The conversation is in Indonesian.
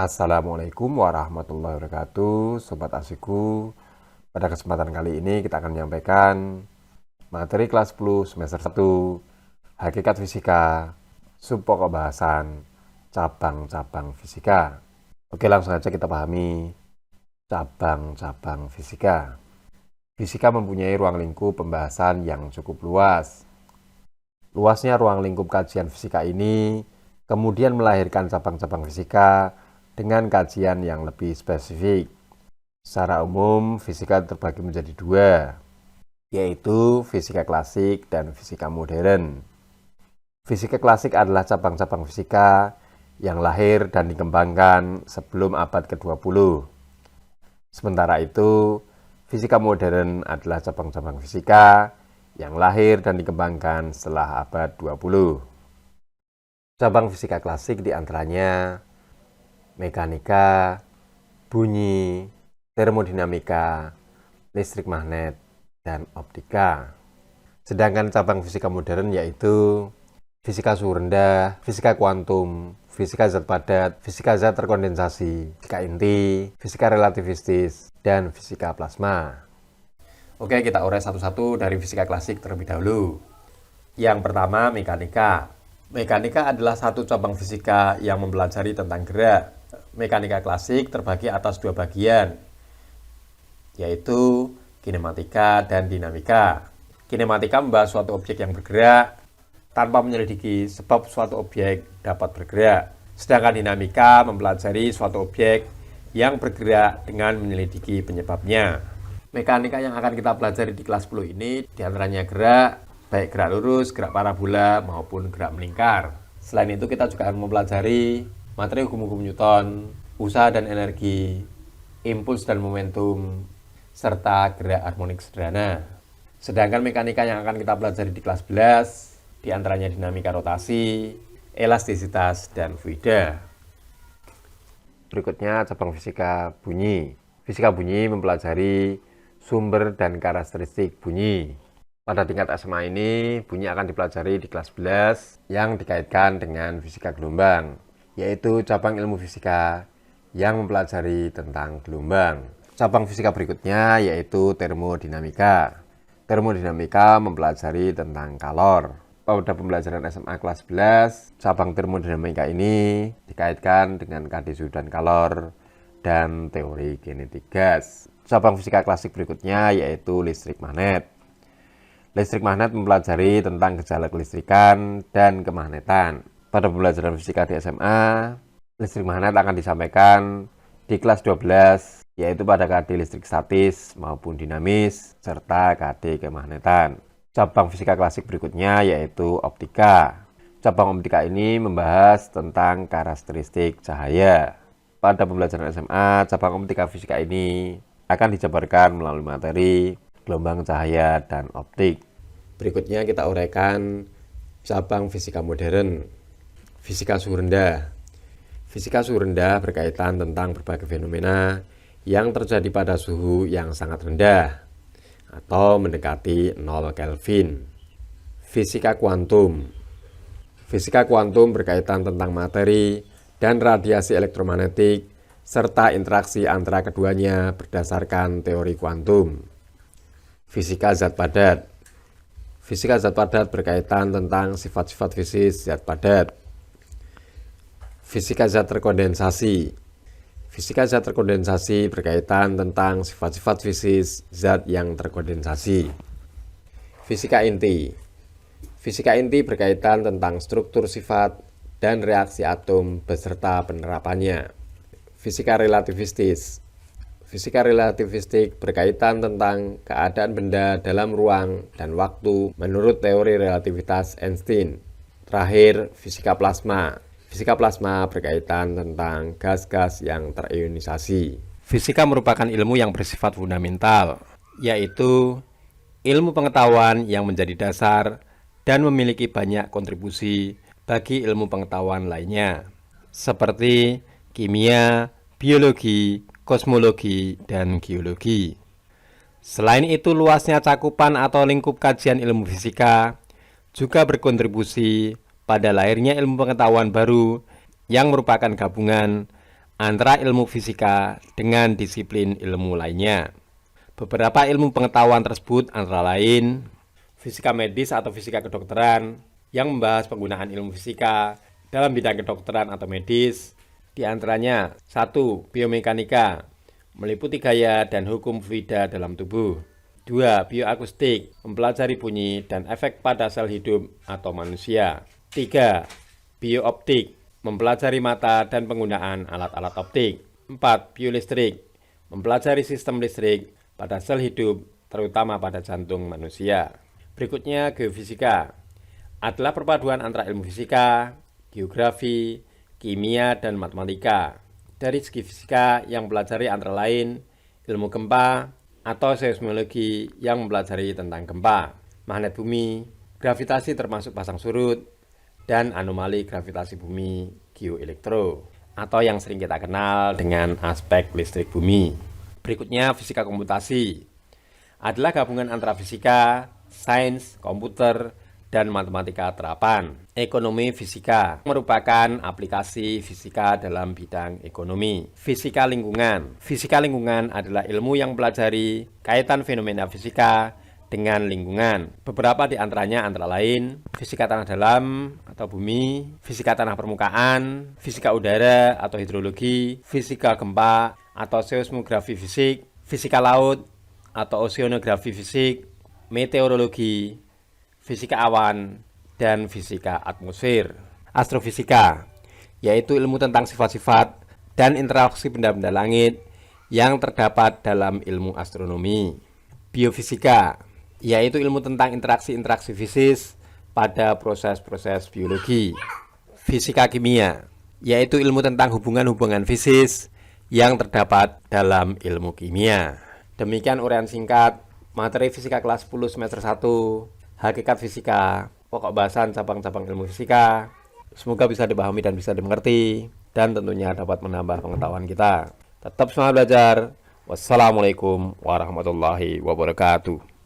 Assalamualaikum warahmatullahi wabarakatuh, Sobat Asiku. Pada kesempatan kali ini kita akan menyampaikan materi kelas 10 semester 1, Hakikat Fisika, subpokok bahasan, cabang-cabang fisika. Oke, langsung saja kita pahami cabang-cabang fisika. Fisika mempunyai ruang lingkup pembahasan yang cukup luas. Luasnya ruang lingkup kajian fisika ini kemudian melahirkan cabang-cabang fisika dengan kajian yang lebih spesifik. Secara umum, fisika terbagi menjadi dua, yaitu fisika klasik dan fisika modern. Fisika klasik adalah cabang-cabang fisika yang lahir dan dikembangkan sebelum abad ke-20. Sementara itu, fisika modern adalah cabang-cabang fisika yang lahir dan dikembangkan setelah abad 20. Cabang fisika klasik diantaranya mekanika, bunyi, termodinamika, listrik magnet, dan optika. Sedangkan cabang fisika modern yaitu fisika suhu rendah, fisika kuantum, fisika zat padat, fisika zat terkondensasi, fisika inti, fisika relativistis, dan fisika plasma. Oke, kita urai satu-satu dari fisika klasik terlebih dahulu. Yang pertama, mekanika. Mekanika adalah satu cabang fisika yang mempelajari tentang gerak. Mekanika klasik terbagi atas dua bagian, yaitu kinematika dan dinamika. Kinematika membahas suatu objek yang bergerak tanpa menyelidiki sebab suatu objek dapat bergerak. Sedangkan dinamika mempelajari suatu objek yang bergerak dengan menyelidiki penyebabnya. Mekanika yang akan kita pelajari di kelas 10 ini diantaranya gerak, baik gerak lurus, gerak parabola, maupun gerak melingkar. Selain itu kita juga akan mempelajari materi hukum-hukum Newton, usaha dan energi, impuls dan momentum, serta gerak harmonik sederhana. Sedangkan mekanika yang akan kita pelajari di kelas 11 diantaranya dinamika rotasi, elastisitas, dan fluida. Berikutnya cabang fisika bunyi. Fisika bunyi mempelajari sumber dan karakteristik bunyi. Pada tingkat SMA ini, bunyi akan dipelajari di kelas 11 yang dikaitkan dengan fisika gelombang, yaitu cabang ilmu fisika yang mempelajari tentang gelombang. Cabang fisika berikutnya yaitu termodinamika. Termodinamika mempelajari tentang kalor. Pada pembelajaran SMA kelas 11, cabang termodinamika ini dikaitkan dengan kondisi suhu dan kalor dan teori kinetik gas. Cabang fisika klasik berikutnya yaitu listrik magnet. Listrik magnet mempelajari tentang gejala kelistrikan dan kemagnetan. Pada pembelajaran fisika di SMA, listrik magnet akan disampaikan di kelas 12, yaitu pada KD listrik statis maupun dinamis, serta KD kemagnetan. Cabang fisika klasik berikutnya yaitu optika. Cabang optika ini membahas tentang karakteristik cahaya. Pada pembelajaran SMA, cabang optika fisika ini akan dijabarkan melalui materi gelombang cahaya dan optik. Berikutnya kita uraikan cabang fisika modern. Fisika suhu rendah. Fisika suhu rendah berkaitan tentang berbagai fenomena yang terjadi pada suhu yang sangat rendah atau mendekati 0 Kelvin. Fisika kuantum. Fisika kuantum berkaitan tentang materi dan radiasi elektromagnetik serta interaksi antara keduanya berdasarkan teori kuantum. Fisika zat padat. Fisika zat padat berkaitan tentang sifat-sifat fisis zat padat. Fisika zat terkondensasi. Fisika zat terkondensasi berkaitan tentang sifat-sifat fisis zat yang terkondensasi. Fisika inti. Fisika inti berkaitan tentang struktur sifat dan reaksi atom beserta penerapannya. Fisika relativistis. Fisika relativistik berkaitan tentang keadaan benda dalam ruang dan waktu menurut teori relativitas Einstein. Terakhir, fisika plasma. Fisika plasma berkaitan tentang gas-gas yang terionisasi. Fisika merupakan ilmu yang bersifat fundamental, yaitu ilmu pengetahuan yang menjadi dasar dan memiliki banyak kontribusi bagi ilmu pengetahuan lainnya, seperti kimia, biologi, kosmologi, dan geologi. Selain itu, luasnya cakupan atau lingkup kajian ilmu fisika juga berkontribusi pada lahirnya ilmu pengetahuan baru yang merupakan gabungan antara ilmu fisika dengan disiplin ilmu lainnya. Beberapa ilmu pengetahuan tersebut antara lain fisika medis atau fisika kedokteran yang membahas penggunaan ilmu fisika dalam bidang kedokteran atau medis, di antaranya 1. Biomekanika, meliputi gaya dan hukum fluida dalam tubuh. 2. Bioakustik, mempelajari bunyi dan efek pada sel hidup atau manusia. 3. Biooptik, mempelajari mata dan penggunaan alat-alat optik. 4. Biolistrik, mempelajari sistem listrik pada sel hidup, terutama pada jantung manusia. Berikutnya geofisika, adalah perpaduan antara ilmu fisika, geografi, kimia, dan matematika. Dari segi fisika yang mempelajari antara lain ilmu gempa atau seismologi yang mempelajari tentang gempa, magnet bumi, gravitasi termasuk pasang surut, dan anomali gravitasi bumi geoelektro atau yang sering kita kenal dengan aspek listrik bumi. Berikutnya fisika komputasi, adalah gabungan antara fisika, sains, komputer, dan matematika terapan. Ekonomi fisika merupakan aplikasi fisika dalam bidang ekonomi. Fisika lingkungan, fisika lingkungan adalah ilmu yang mempelajari kaitan fenomena fisika dengan lingkungan. Beberapa di antaranya antara lain fisika tanah dalam atau bumi, fisika tanah permukaan, fisika udara atau hidrologi, fisika gempa atau seismografi fisik, fisika laut atau oceanografi fisik, meteorologi, fisika awan, dan fisika atmosfer. Astrofisika, yaitu ilmu tentang sifat-sifat dan interaksi benda-benda langit yang terdapat dalam ilmu astronomi. Biofisika, yaitu ilmu tentang interaksi-interaksi fisik pada proses-proses biologi. Fisika kimia, yaitu ilmu tentang hubungan-hubungan fisik yang terdapat dalam ilmu kimia. Demikian uraian singkat materi fisika kelas 10 semester 1, hakikat fisika, pokok bahasan cabang-cabang ilmu fisika. Semoga bisa dipahami dan bisa dimengerti, dan tentunya dapat menambah pengetahuan kita. Tetap semangat belajar. Wassalamualaikum warahmatullahi wabarakatuh.